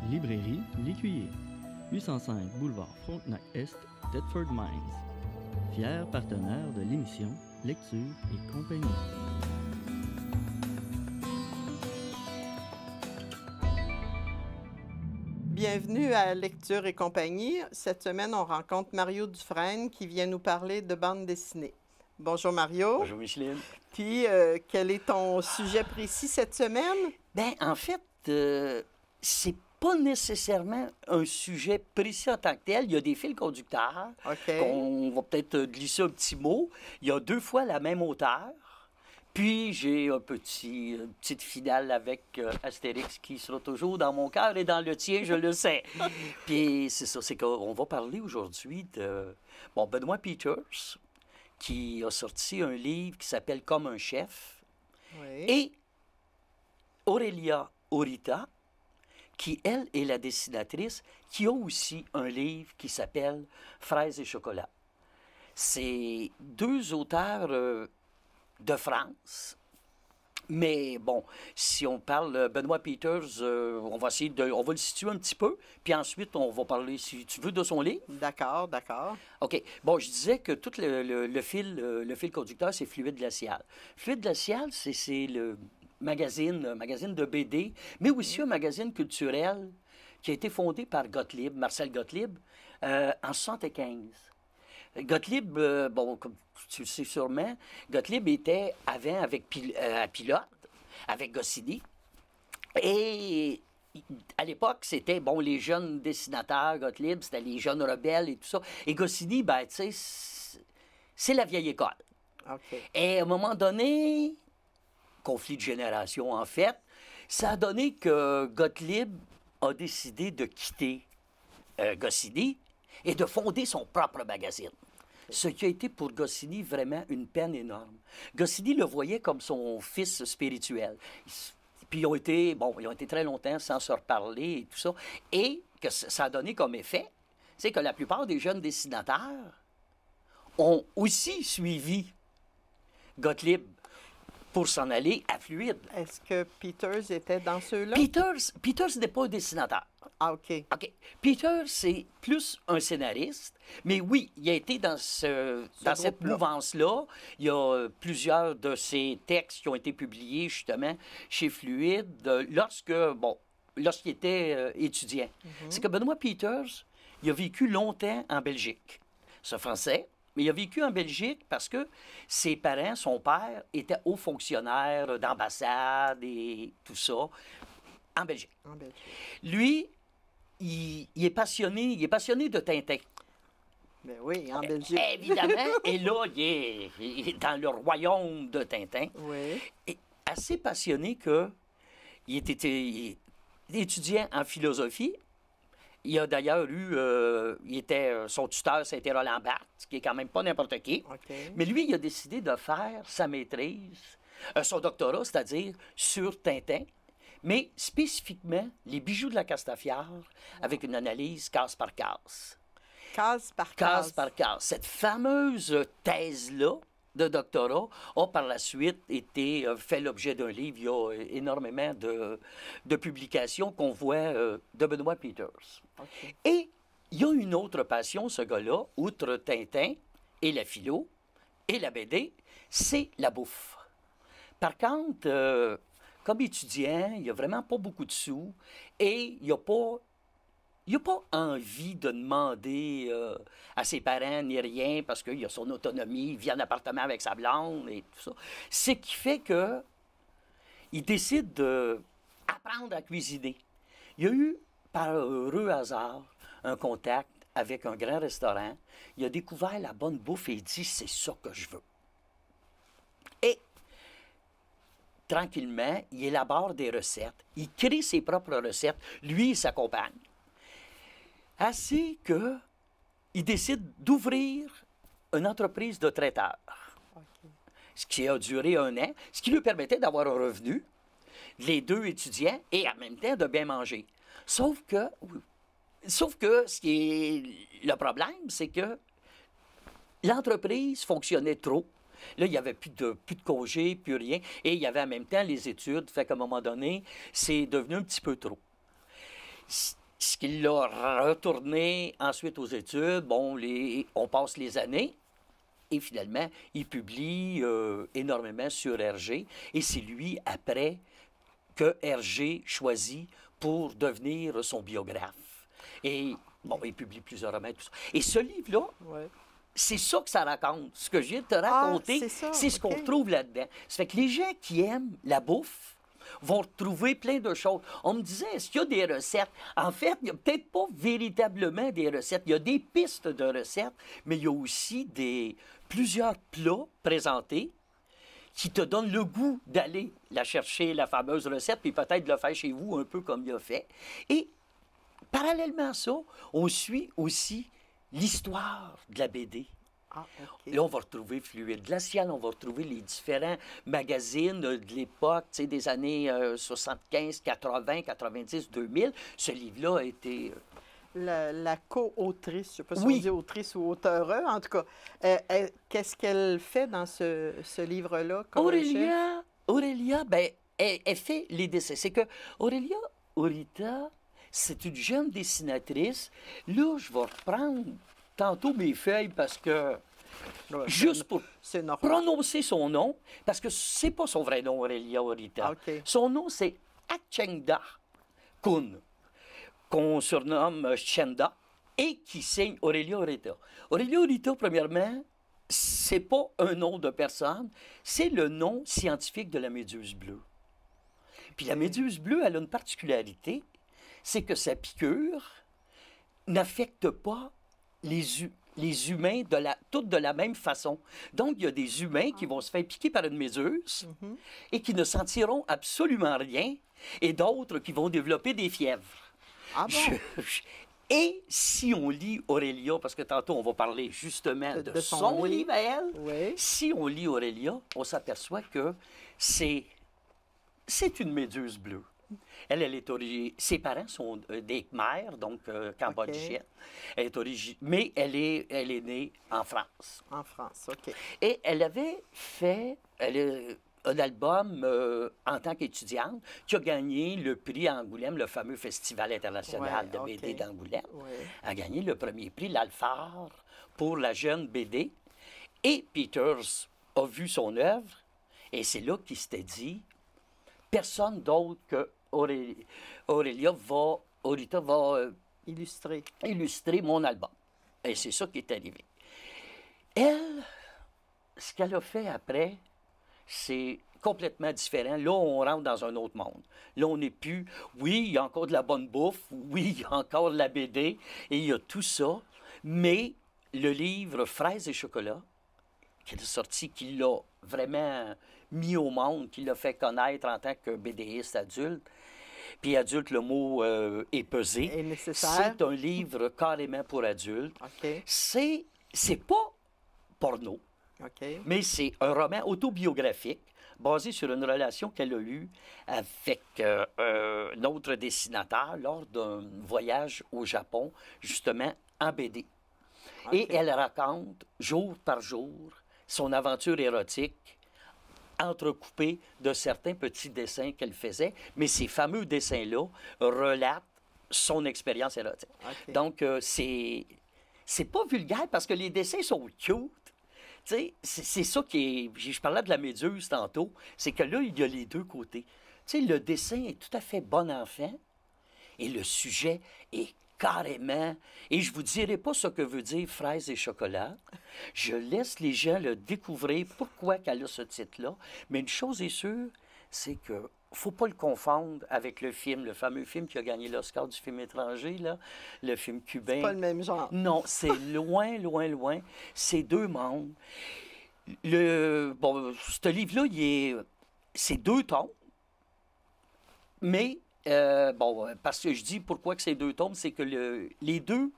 Librairie L'Écuyer, 805 boulevard Frontenac-Est, Thetford Mines. Fier partenaire de l'émission Lecture et compagnie. Bienvenue à Lecture et compagnie. Cette semaine, on rencontre Mario Dufresne qui vient nous parler de bande dessinée. Bonjour Mario. Bonjour Micheline. Puis, quel est ton sujet précis cette semaine? Bien, en fait, c'est pas nécessairement un sujet précis en tant que tel. Il y a des fils conducteurs. OK. On va peut-être glisser un petit mot. Il y a 2 fois la même auteure. Puis, j'ai une petite finale avec Astérix qui sera toujours dans mon cœur et dans le tien, je le sais. Puis, c'est ça, c'est qu'on va parler aujourd'hui de Benoît Peters, qui a sorti un livre qui s'appelle Comme un chef. Oui. Et Aurélia Aurita, qui, elle, est la dessinatrice, qui a aussi un livre qui s'appelle Fraises et chocolat. C'est 2 auteurs de France. Mais bon, si on parle Benoît Peters, on va le situer un petit peu, puis ensuite on va parler, si tu veux, de son livre. D'accord, d'accord. OK. Bon, je disais que tout le fil conducteur, c'est Fluide glacial. Fluide glacial, c'est le magazine de BD, mais aussi un magazine culturel qui a été fondé par Gottlieb, Marcel Gottlieb, en 1975. Gottlieb, comme tu le sais sûrement, Gottlieb était avant à Pilote, avec Goscinny. Et à l'époque, c'était, les jeunes dessinateurs, Gottlieb, c'était les jeunes rebelles et tout ça. Et Goscinny, tu sais, c'est la vieille école. OK. Et à un moment donné, conflit de génération en fait, ça a donné que Gottlieb a décidé de quitter Goscinny et de fonder son propre magazine. Ce qui a été pour Goscinny vraiment une peine énorme. Goscinny le voyait comme son fils spirituel. Puis ils ont été très longtemps sans se reparler et tout ça. Et que ça a donné comme effet, c'est que la plupart des jeunes dessinateurs ont aussi suivi Gottlieb pour s'en aller à Fluide. Est-ce que Peters était dans ceux-là? Peters n'est pas un dessinateur. Ah, OK. OK. Peters, c'est plus un scénariste, mais oui, il a été dans cette mouvance-là. Il y a plusieurs de ses textes qui ont été publiés, justement, chez Fluide, lorsqu'il était étudiant. C'est que Benoît Peters, il a vécu longtemps en Belgique. C'est un Français. Mais il a vécu en Belgique parce que ses parents, son père, était haut fonctionnaire d'ambassade et tout ça en Belgique. En Belgique. Lui, il est passionné de Tintin. Ben oui, en Belgique. Évidemment. Et là, il est dans le royaume de Tintin. Oui. Et assez passionné qu'il était étudiant en philosophie. Il a d'ailleurs son tuteur, c'était Roland Barthes, qui est quand même pas n'importe qui. Okay. Mais lui, il a décidé de faire sa maîtrise, son doctorat, c'est-à-dire sur Tintin, mais spécifiquement les bijoux de la Castafiore, avec une analyse case par case. Case par case. Case par case. Cette fameuse thèse-là de doctorat a par la suite fait l'objet d'un livre. Il y a énormément de publications qu'on voit de Benoît Peters. Okay. Et il y a une autre passion, ce gars-là, outre Tintin et la philo et la BD, c'est la bouffe. Par contre, comme étudiant, il n'y a vraiment pas beaucoup de sous et il n'a pas envie de demander à ses parents ni rien parce qu'il a son autonomie, il vit en appartement avec sa blonde et tout ça. Ce qui fait qu'il décide d'apprendre à cuisiner. Il a eu, par heureux hasard, un contact avec un grand restaurant. Il a découvert la bonne bouffe et il dit « c'est ça que je veux ». Et tranquillement, il élabore des recettes. Il crée ses propres recettes. Lui et sa compagne. Ainsi qu'il décide d'ouvrir une entreprise de traiteur. Okay. Ce qui a duré 1 an, ce qui lui permettait d'avoir un revenu, les 2 étudiants, et en même temps de bien manger. Sauf que ce qui est le problème, c'est que l'entreprise fonctionnait trop. Là, il n'y avait plus de congés, plus rien. Et il y avait en même temps les études. Fait qu'à un moment donné, c'est devenu un petit peu trop. Ce qui l'a retourné ensuite aux études. Bon, on passe les années. Et finalement, il publie énormément sur Hergé. Et c'est lui, après, que Hergé choisit pour devenir son biographe. Et, bon, il publie plusieurs romans, tout ça. Et ce livre-là, c'est ça que ça raconte. Ce que je viens de te raconter, c'est ce qu'on trouve là-dedans. Ça fait que les gens qui aiment la bouffe vont retrouver plein de choses. On me disait, est-ce qu'il y a des recettes? En fait, il n'y a peut-être pas véritablement des recettes. Il y a des pistes de recettes, mais il y a aussi plusieurs plats présentés qui te donnent le goût d'aller la chercher, la fameuse recette, puis peut-être de le faire chez vous, un peu comme il a fait. Et parallèlement à ça, on suit aussi l'histoire de la BD. Ah, OK. Là, on va retrouver Fluide Glacial, on va retrouver les différents magazines de l'époque, tu sais, des années 75, 80, 90, 2000. Ce livre-là a été... La co-autrice, je ne sais pas si Oui. on dit autrice ou auteure, en tout cas. Qu'est-ce qu'elle fait dans ce livre-là? Comme chef? Aurélia, ben, elle fait les dessins. C'est que Aurélia Aurita, c'est une jeune dessinatrice. Là, je vais reprendre tantôt mes feuilles parce que... Ouais, juste pour c'est normal. prononcer son nom, parce que c'est pas son vrai nom, Aurélia Aurita. Ah, OK. Son nom, c'est Achengda Kun, qu'on surnomme Chenda, et qui signe Aurélia Aurita. Aurélia Aurita, premièrement, c'est pas un nom de personne, c'est le nom scientifique de la méduse bleue. Puis la méduse bleue, elle a une particularité, c'est que sa piqûre n'affecte pas les humains toutes de la même façon. Donc, il y a des humains qui vont se faire piquer par une méduse et qui ne sentiront absolument rien, et d'autres qui vont développer des fièvres. Ah bon? Et si on lit Aurélia, parce que tantôt on va parler justement de son livre à elle, Oui. si on lit Aurélia, on s'aperçoit que c'est une méduse bleue. Ses parents sont des Khmers, donc cambodgiennes. Mais elle est née en France. En France, OK. Et elle avait fait un album en tant qu'étudiante qui a gagné le prix à Angoulême, le fameux Festival international de BD d'Angoulême. Ouais. A gagné le premier prix, l'Alphard, pour la jeune BD. Et Peters a vu son œuvre, et c'est là qu'il s'était dit, personne d'autre que Aurélia va illustrer mon album. Et c'est ça qui est arrivé. Elle, ce qu'elle a fait après, c'est complètement différent. Là, on rentre dans un autre monde. Là, on n'est plus... Oui, il y a encore de la bonne bouffe. Oui, il y a encore de la BD. Et il y a tout ça. Mais le livre Fraises et chocolat, qui est sorti, qui l'a vraiment mis au monde, qui l'a fait connaître en tant que BDiste adulte. Puis adulte, le mot est pesé. Est nécessaire. C'est un livre carrément pour adultes. OK. C'est pas porno, OK. mais c'est un roman autobiographique basé sur une relation qu'elle a eue avec un autre dessinateur lors d'un voyage au Japon, justement en BD. OK. Et elle raconte, jour par jour, son aventure érotique entrecoupée de certains petits dessins qu'elle faisait, mais ces fameux dessins-là relatent son expérience érotique. OK. Donc, c'est pas vulgaire parce que les dessins sont cute. Tu sais, c'est ça qui est... Je parlais de la méduse tantôt, c'est que là, il y a les deux côtés. Tu sais, le dessin est tout à fait bon enfant et le sujet est carrément... Et je vous dirai pas ce que veut dire fraises et chocolat. Je laisse les gens le découvrir, pourquoi qu'elle a ce titre-là. Mais une chose est sûre, c'est que faut pas le confondre avec le film, le fameux film qui a gagné l'Oscar du film étranger, là, le film cubain. C'est pas le même genre. Non, c'est loin, loin, loin. C'est deux mondes. Bon, ce livre-là, c'est 2 tomes, mais, bon, parce que je dis pourquoi que c'est 2 tomes, c'est que les deux,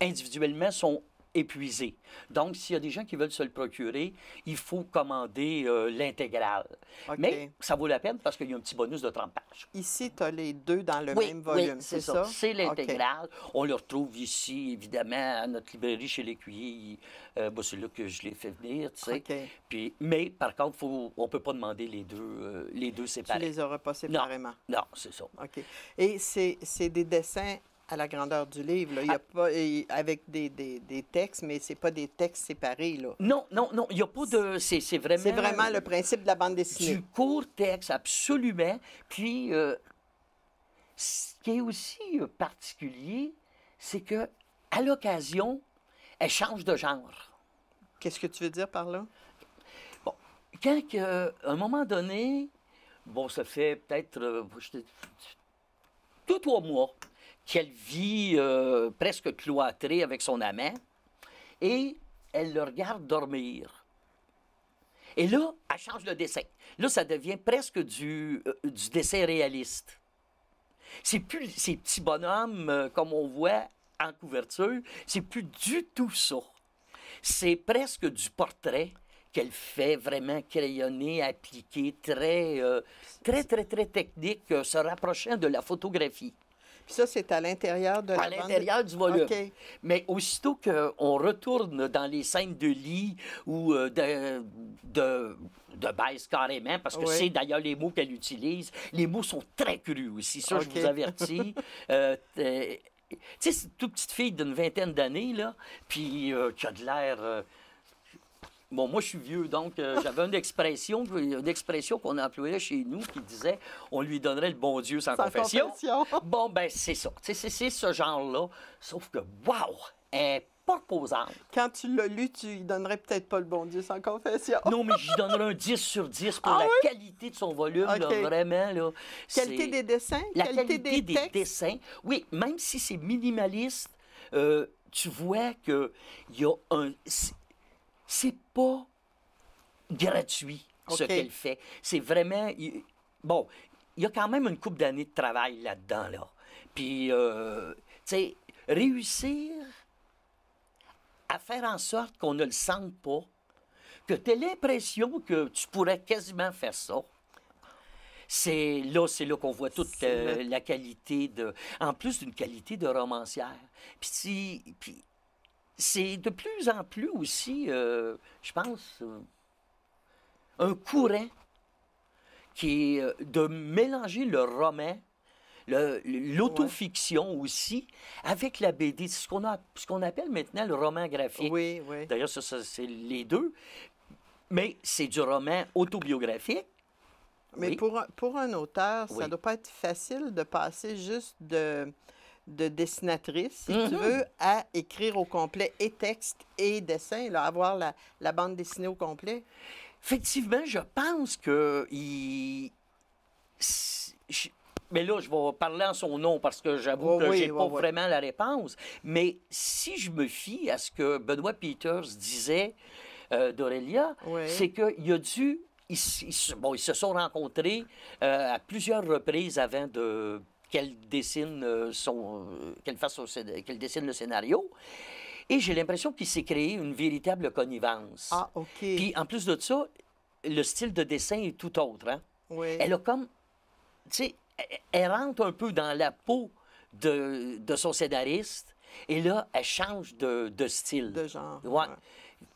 individuellement, sont épuisé. Donc, s'il y a des gens qui veulent se le procurer, il faut commander l'intégrale. OK. Mais ça vaut la peine parce qu'il y a un petit bonus de 30 pages. Ici, tu as les deux dans le Oui, même volume, oui, c'est ça? C'est OK. l'intégrale. On le retrouve ici, évidemment, à notre librairie chez l'Écuyer. C'est là que je l'ai fait venir, tu sais. OK. Puis, mais, par contre, on ne peut pas demander les deux Tu séparés. les auras pas séparément. Non, c'est ça. OK. Et c'est des dessins à la grandeur du livre, là. Il y a pas, avec des textes, mais c'est pas des textes séparés, là. Non, il n'y a pas de... C'est vraiment... C'est vraiment le principe de la bande dessinée. Du court texte, absolument. Puis, ce qui est aussi particulier, c'est que à l'occasion, elle change de genre. Qu'est-ce que tu veux dire par là? Bon, à un moment donné, ça fait peut-être 2-3 mois qu'elle vit presque cloîtrée avec son amant et elle le regarde dormir. Et là, elle change le dessin. Là, ça devient presque du dessin réaliste. C'est plus ces petits bonhommes comme on voit en couverture, c'est plus du tout ça. C'est presque du portrait qu'elle fait vraiment crayonné, appliqué, très technique, se rapprochant de la photographie. Puis ça, c'est à l'intérieur de la À l'intérieur du volume. OK. Mais aussitôt qu'on retourne dans les scènes de lit ou de baisse carrément, parce que Oui. c'est d'ailleurs les mots qu'elle utilise, les mots sont très crus aussi, ça OK. je vous avertis. Tu sais, c'est une toute petite fille d'une vingtaine d'années, là, puis qui a de l'air... Bon, moi, je suis vieux, donc j'avais une expression qu'on employait chez nous qui disait « on lui donnerait le bon Dieu sans confession ». Bon, ben c'est ça. C'est ce genre-là. Sauf que, wow, elle n'est pas reposante. Quand tu l'as lu, tu lui donnerais peut-être pas le bon Dieu sans confession. Non, mais j'y donnerais un 10 sur 10 pour la qualité de son volume, là, OK. vraiment. Là, Qualité des dessins? La qualité des textes? dessins. Oui, même si c'est minimaliste, tu vois qu'il y a un... C'est pas gratuit, ce OK. qu'elle fait. C'est vraiment... Bon, il y a quand même une couple d'années de travail là-dedans, là. Puis, tu sais, réussir à faire en sorte qu'on ne le sente pas, que tu aies l'impression que tu pourrais quasiment faire ça, c'est là qu'on voit toute la qualité de... En plus d'une qualité de romancière. Puis c'est de plus en plus aussi, je pense, un courant qui est de mélanger le roman, l'autofiction aussi, avec la BD. C'est ce qu'on appelle maintenant le roman graphique. Oui, oui. D'ailleurs, ça, c'est les deux. Mais c'est du roman autobiographique. Mais Oui. pour un auteur, ça Oui. ne doit pas être facile de passer juste de dessinatrice, si tu Mhm. veux, à écrire au complet et texte et dessin, là, avoir la bande dessinée au complet. Effectivement, je pense que mais là, je vais parler en son nom parce que j'avoue que j'ai pas vraiment la réponse. Mais si je me fie à ce que Benoît Peters disait d'Aurélia, Oui. c'est qu'il a dû... Ils se sont rencontrés à plusieurs reprises avant qu'elle dessine qu'elle dessine le scénario. Et j'ai l'impression qu'il s'est créé une véritable connivence. Ah, OK. Puis en plus de ça, le style de dessin est tout autre. Hein? Oui. Elle a comme... Tu sais, elle rentre un peu dans la peau de son scénariste et là, elle change de style. De genre. Ouais.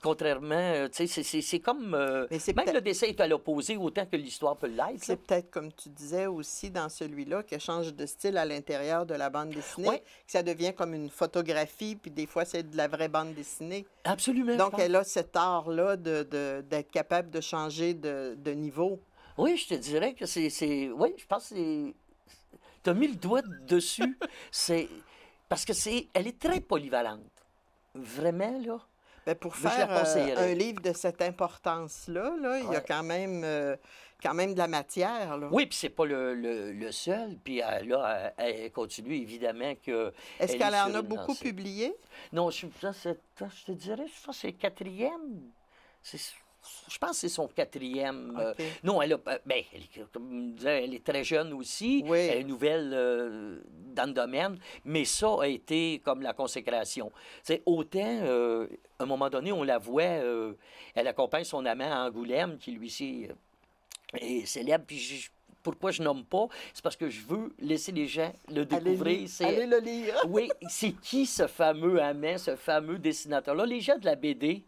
Contrairement, tu sais, c'est comme... Mais c'est même peut-être- le dessin est à l'opposé autant que l'histoire peut l'être. C'est là. peut-être, comme tu disais aussi dans celui-là, qu'elle change de style à l'intérieur de la bande dessinée, Oui. que ça devient comme une photographie, puis des fois, c'est de la vraie bande dessinée. Absolument. Donc, je pense. elle a cet art-là d'être capable de changer de niveau. Oui, je te dirais que oui, je pense que c'est... Tu as mis le doigt dessus. Parce que elle est très polyvalente. Vraiment, là. Ben, pour Mais je la faire conseillerais. un livre de cette importance-là, là, il y a Ouais. quand même de la matière. Là. Oui, puis c'est pas le seul. Puis là, elle continue, évidemment, que... Est-ce elle qu'elle est en sur a une beaucoup lancée. publié? Non, je te dirais, ça, c'est le 4e. je pense que c'est son quatrième. OK. Non, elle a, ben, comme je disais, elle est très jeune aussi. Oui. Elle est nouvelle dans le domaine, mais ça a été comme la consécration. C'est autant, à un moment donné, on la voit, elle accompagne son amant à Angoulême, qui lui aussi est célèbre. Puis pourquoi je nomme pas? C'est parce que je veux laisser les gens le découvrir. Allez le lire. Oui, c'est qui ce fameux amant, ce fameux dessinateur-là? Les gens de la BD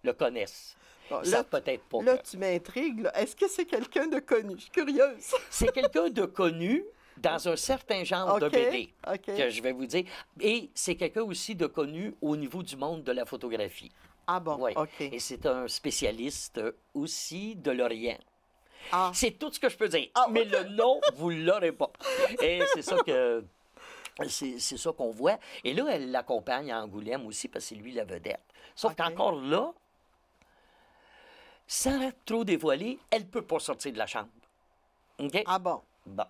le connaissent. Bon, Ils là, savent peut-être pas. Là, tu m'intrigues. Là. Est-ce que c'est quelqu'un de connu? Je suis curieuse. C'est quelqu'un de connu dans un certain genre de OK, BD, OK. que je vais vous dire. Et c'est quelqu'un aussi de connu au niveau du monde de la photographie. Ah bon, Oui. OK. Et c'est un spécialiste aussi de l'Orient. Ah, C'est tout ce que je peux dire. Ah, Mais le nom, vous ne l'aurez pas. Et c'est ça que... C'est ça qu'on voit. Et là, elle l'accompagne à Angoulême aussi, parce que c'est lui la vedette. Sauf OK. qu'encore là, sans trop dévoiler, elle ne peut pas sortir de la chambre. OK? ah bon. Bon.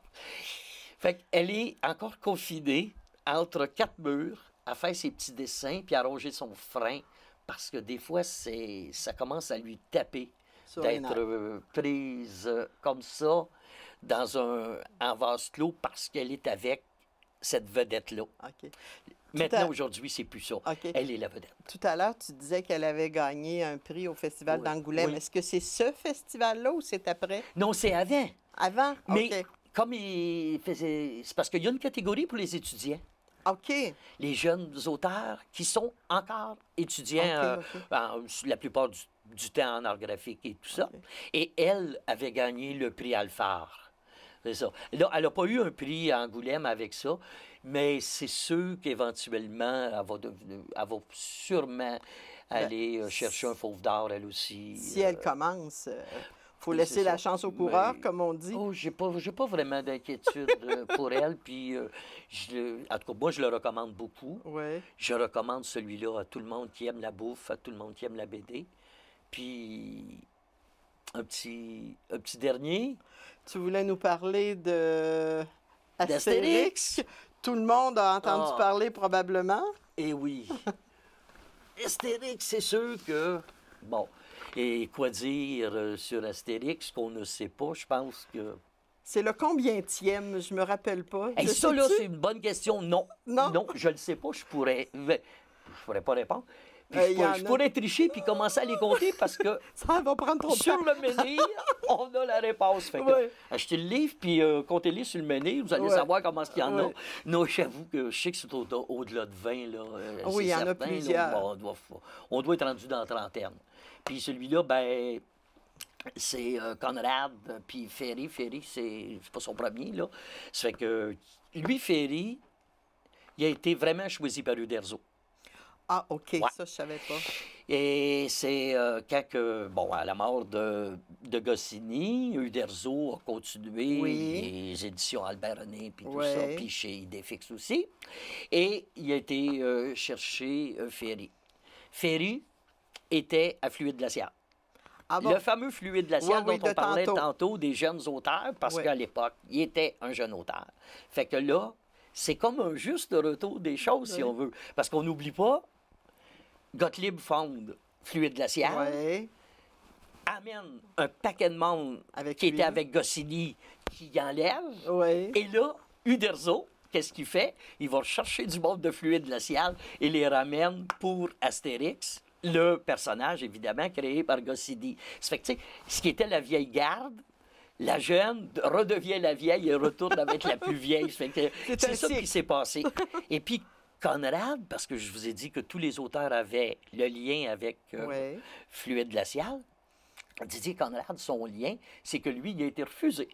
Fait qu'elle est encore confinée entre quatre murs à faire ses petits dessins puis à ronger son frein, parce que des fois, ça commence à lui taper Sur les d'être nerfs. prise comme ça en vase clos parce qu'elle est avec cette vedette-là. OK. Maintenant, aujourd'hui, c'est plus ça. OK. Elle est la vedette. Tout à l'heure, tu disais qu'elle avait gagné un prix au Festival Oui, d'Angoulême. oui. Est-ce que c'est ce festival-là ou c'est après? Non, c'est avant. Avant? Mais OK. comme il faisait... C'est parce qu'il y a une catégorie pour les étudiants. OK. Les jeunes auteurs qui sont encore étudiants OK, OK. la plupart du temps en art graphique et tout ça. OK. Et elle avait gagné le prix Alphard. C'est ça. Là, elle n'a pas eu un prix à Angoulême avec ça, mais c'est sûr qu'éventuellement, elle va sûrement aller chercher un fauve d'or, elle aussi. Si elle commence, faut c'est laisser la ça. chance au coureur, Mais- comme on dit. Oh, j'ai pas vraiment d'inquiétude pour elle. Puis, en tout cas, moi, je le recommande beaucoup. Oui. Je recommande celui-là à tout le monde qui aime la bouffe, à tout le monde qui aime la BD. Puis, un petit dernier. Tu voulais nous parler de D'Astérix. Astérix. Tout le monde a entendu Ah. parler probablement. Eh oui. Astérix, c'est sûr que... Bon, et quoi dire sur Astérix qu'on ne sait pas? Je pense que... C'est le combientième, je me rappelle pas. Hey, Le ça, là, sais-tu? c'est une bonne question. Non. Non? Non, je ne le sais pas. Je pourrais pas répondre. Puis Il y en je a. pourrais tricher puis commencer à les compter parce que Ça va prendre trop de sur temps. le menhir, on a la réponse. Fait que, Ouais. achetez le livre puis comptez-les sur le menhir. Vous allez Ouais. savoir comment il y en a. Ouais. Non, j'avoue que je sais que c'est au-delà de 20. Là, Oui, il y en a certain, là. plusieurs. Bon, on doit être rendu dans la trentaine. Puis celui-là, ben... C'est Conrad, puis Ferry. Ferry, c'est pas son premier, là. Ça fait que lui, Ferry, il a été vraiment choisi par Uderzo. Ah, OK, Ouais. ça, je savais pas. Et c'est quand que, bon, à la mort de Goscinny, Uderzo a continué Oui. les éditions Albert René, puis tout Ouais. ça, puis chez Idéfix aussi. Et il a été chercher Ferry. Ferry était à fluide glacial. Ah bon? Le fameux fluide glacial Oui, oui, dont de on parlait tantôt. tantôt des jeunes auteurs, parce Oui. qu'à l'époque, il était un jeune auteur. Fait que là, c'est comme un juste retour des choses, si Oui. on veut. Parce qu'on n'oublie pas, Gottlieb fonde Fluide glacial, Oui. amène un paquet de monde Avec qui lui. était avec Goscinny, qui enlève. Oui. Et là, Uderzo, qu'est-ce qu'il fait? Il va chercher du monde de fluide glacial et les ramène pour Astérix, le personnage, évidemment, créé par Goscinny. Ça fait que, tu sais, ce qui était la vieille garde, la jeune redevient la vieille et retourne avec la plus vieille. Ça fait que C'est c'est un ça cycle. qui s'est passé. Et puis, Conrad, parce que je vous ai dit que tous les auteurs avaient le lien avec Oui. Fluide glacial, Didier Conrad, son lien, c'est que lui, il a été refusé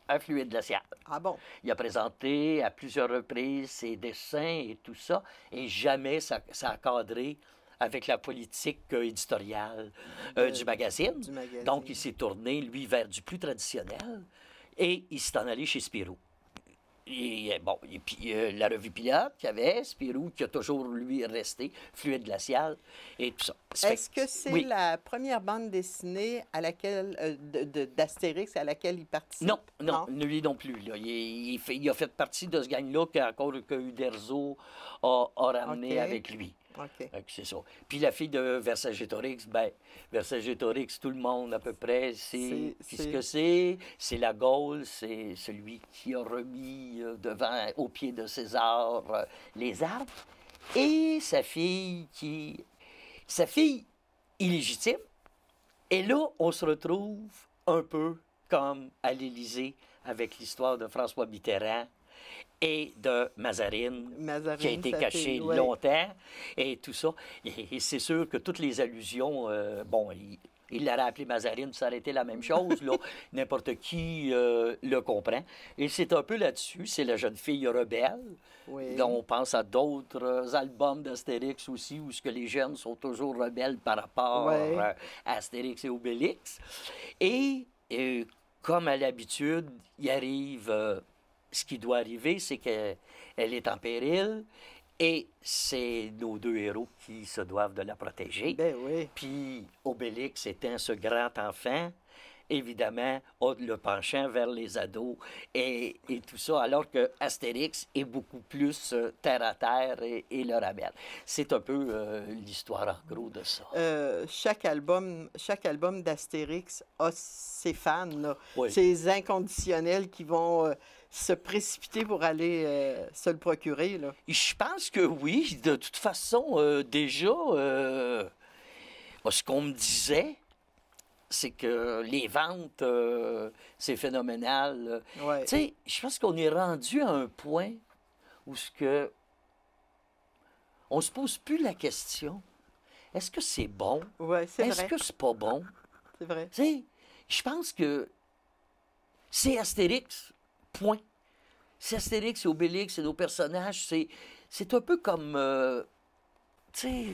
à Fluide glacial. Ah bon? Il a présenté à plusieurs reprises ses dessins et tout ça, et jamais ça a cadré avec la politique éditoriale du magazine. du magazine. Donc, il s'est tourné, lui, vers du plus traditionnel, et il s'est en allé chez Spirou. Et, bon, et puis la revue Pilote qu'il y avait, Spirou, qui a toujours, lui, resté, Fluide glacial, et tout ça. Ça fait Est-ce que c'est oui. la première bande dessinée à laquelle d'Astérix à laquelle il participe? Non, non, lui non plus. Là. Il a fait partie de ce gang-là qu'encore que Uderzo a ramené OK. avec lui. OK. C'est ça. Puis la fille de Vercingétorix, ben, Vercingétorix, tout le monde à peu près, qu'est-ce que c'est? C'est la Gaule, c'est celui qui a remis devant, au pied de César, les armes. Et sa fille illégitime. Et là, on se retrouve un peu comme à l'Élysée avec l'histoire de François Mitterrand et de Mazarine, qui a été cachée longtemps, et tout ça. Et c'est sûr que toutes les allusions, bon, il l'aurait appelé Mazarine, ça aurait été la même chose, là. N'importe qui le comprend. Et c'est un peu là-dessus, c'est la jeune fille rebelle. Oui. Là, on pense à d'autres albums d'Astérix aussi, où ce que les jeunes sont toujours rebelles par rapport à Astérix et Obélix. Et comme à l'habitude, il arrive... ce qui doit arriver, c'est qu'elle est en péril et c'est nos deux héros qui se doivent de la protéger. Ben oui. Puis Obélix étant ce grand enfant, évidemment, a le penchant vers les ados et tout ça, alors que Astérix est beaucoup plus terre à terre et le rebelle. C'est un peu l'histoire en gros de ça. Chaque album d'Astérix a ses fans, là. Oui. Ces inconditionnels qui vont se précipiter pour aller se le procurer, là. Je pense que oui. De toute façon, déjà, ce qu'on me disait, c'est que les ventes, c'est phénoménal. Ouais. Tu sais, je pense qu'on est rendu à un point où on se pose plus la question, est-ce que c'est bon? Ouais, c'est Est-ce vrai. que c'est pas bon? C'est vrai. Tu sais, je pense que c'est Astérix, point. C'est Astérix et Obélix, c'est nos personnages, c'est un peu comme, tu sais...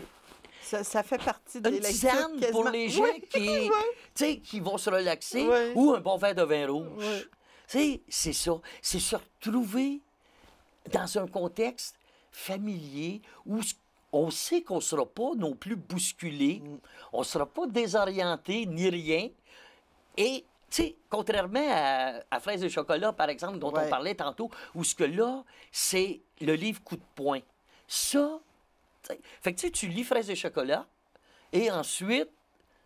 Ça fait partie des Une lectures tisane quasiment... pour les gens qui vont se relaxer ou un bon verre de vin rouge. C'est ça. C'est se retrouver dans un contexte familier où on sait qu'on ne sera pas non plus bousculé, on ne sera pas désorienté ni rien. Et, tu sais, contrairement à Fraises et chocolat, par exemple, dont on parlait tantôt, où ce que là, c'est le livre coup de poing. Ça... Fait que tu lis Fraises et chocolat, et ensuite,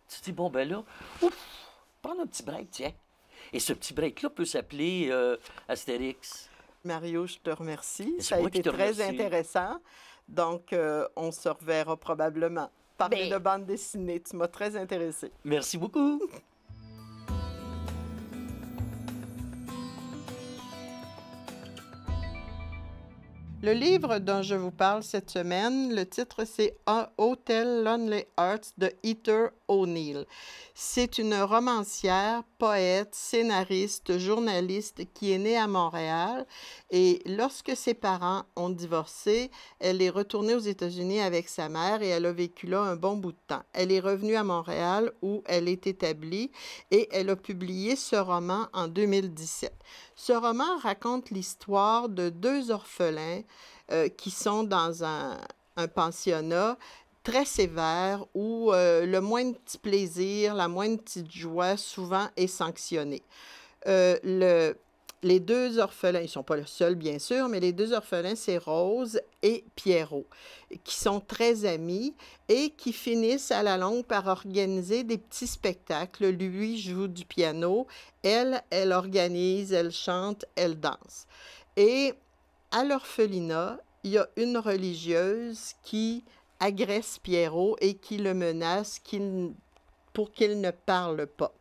tu te dis, bon, ben là, prends un petit break, tiens. Et ce petit break-là peut s'appeler Astérix. Mario, je te remercie. C'est Ça a moi qui été te très remercie. intéressant. Donc, on se reverra probablement. Parler de bande dessinée, tu m'as très intéressée. Merci beaucoup. Le livre dont je vous parle cette semaine, le titre c'est Hotel Lonely Hearts de Heather O'Neill. C'est une romancière, poète, scénariste, journaliste qui est née à Montréal et lorsque ses parents ont divorcé, elle est retournée aux États-Unis avec sa mère et elle a vécu là un bon bout de temps. Elle est revenue à Montréal où elle est établie et elle a publié ce roman en 2017. Ce roman raconte l'histoire de deux orphelins qui sont dans un pensionnat très sévère où le moindre petit plaisir, la moindre petite joie souvent est sanctionnée. Les deux orphelins, ils ne sont pas le seul bien sûr, mais les deux orphelins, c'est Rose et Pierrot, qui sont très amis et qui finissent à la longue par organiser des petits spectacles. Lui joue du piano, elle organise, elle chante, elle danse. Et à l'orphelinat, il y a une religieuse qui agresse Pierrot et qui le menace pour qu'il ne parle pas.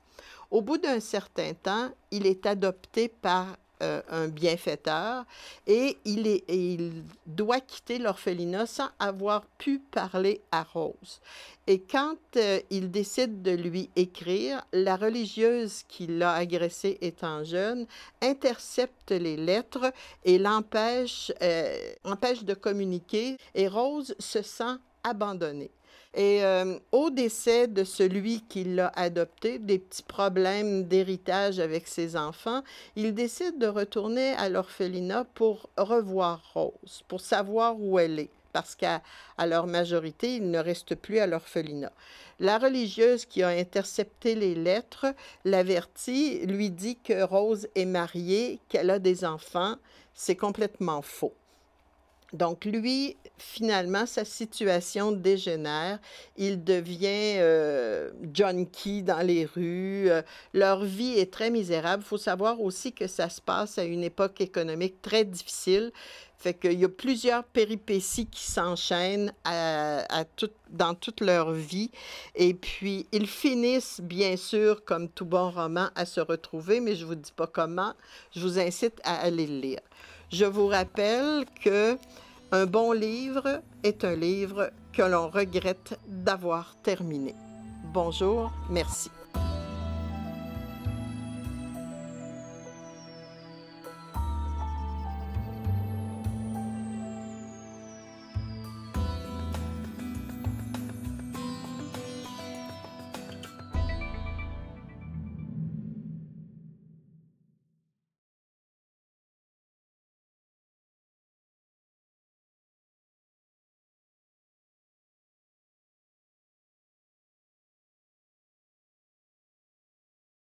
Au bout d'un certain temps, il est adopté par un bienfaiteur et il doit quitter l'orphelinat sans avoir pu parler à Rose. Et quand il décide de lui écrire, la religieuse qui l'a agressé étant jeune intercepte les lettres et l'empêche de communiquer et Rose se sent abandonnée. Et au décès de celui qui l'a adopté, des petits problèmes d'héritage avec ses enfants, il décide de retourner à l'orphelinat pour revoir Rose, pour savoir où elle est, parce qu'à leur majorité, il ne reste plus à l'orphelinat. La religieuse qui a intercepté les lettres l'avertit, lui dit que Rose est mariée, qu'elle a des enfants. C'est complètement faux. Donc lui, finalement, sa situation dégénère. Il devient junkie dans les rues. Leur vie est très misérable. Il faut savoir aussi que ça se passe à une époque économique très difficile. Fait qu'il y a plusieurs péripéties qui s'enchaînent dans toute leur vie. Et puis, ils finissent, bien sûr, comme tout bon roman, à se retrouver, mais je ne vous dis pas comment. Je vous incite à aller le lire. Je vous rappelle que un bon livre est un livre que l'on regrette d'avoir terminé. Bonjour, merci.